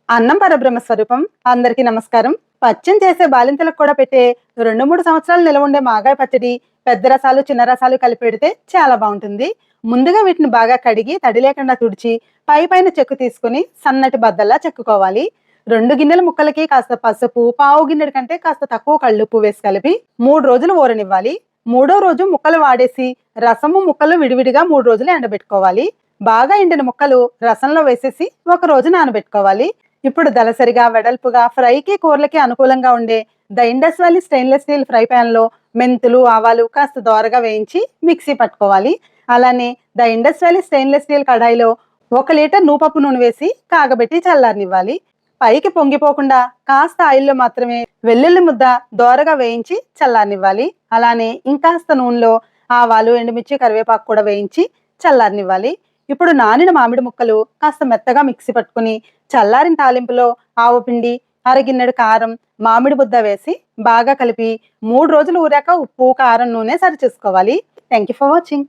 అన్నం పరబ్రహ్మ స్వరూపం. అందరికీ నమస్కారం. పచ్చం చేసే బాలింతలకు కూడా పెట్టే 2, 3 సంవత్సరాలు నిలవ ఉండే మాగాయ పచ్చడి పెద్ద రసాలు, చిన్న రసాలు కలిపి పెడితే చాలా బాగుంటుంది. ముందుగా వీటిని బాగా కడిగి తడి లేకుండా తుడిచి పైన చెక్కు తీసుకుని సన్నటి బద్దల్లా చెక్కుకోవాలి. 2 గిన్నెల ముక్కలకి కాస్త పసుపు, పావు గిన్నెడి కంటే కాస్త తక్కువ కళ్ళుప్పు వేసి కలిపి 3 రోజులు ఊరనివ్వాలి. మూడో రోజు ముక్కలు వాడేసి రసము, ముక్కలు విడివిడిగా 3 రోజులు ఎండబెట్టుకోవాలి. బాగా ఎండిన ముక్కలు రసంలో వేసేసి ఒక రోజు నానబెట్టుకోవాలి. ఇప్పుడు దలసరిగా వెడల్పుగా ఫ్రైకి, కూరలకి అనుకూలంగా ఉండే the Indus valley stainless steel fry pan లో మెంతులు, ఆవాలు కాస్త దోరగా వేయించి మిక్సీ పట్టుకోవాలి. అలానే the Indus valley stainless steel కడాయిలో 1 లీటర్ నూపప్పు నూనె వేసి కాగబెట్టి చల్లారనివ్వాలి. పైకి పొంగిపోకుండా కాస్త ఆయిల్లో మాత్రమే వెల్లుల్లి ముద్ద దోరగా వేయించి చల్లారనివ్వాలి. అలానే ఇంకాస్త నూనెలో ఆవాలు, ఎండుమిర్చి, కరివేపాకు కూడా వేయించి చల్లారనివ్వాలి. ఇప్పుడు నానిన మామిడి ముక్కలు కాస్త మెత్తగా మిక్సీ పట్టుకుని చల్లారిన తాలింపులో ఆవు పిండి, అరగిన్నెడు కారం, మామిడి ముద్ద వేసి బాగా కలిపి 3 రోజులు ఊరాక ఉప్పు, కారం, నూనె సరి చేసుకోవాలి. Thank you for watching.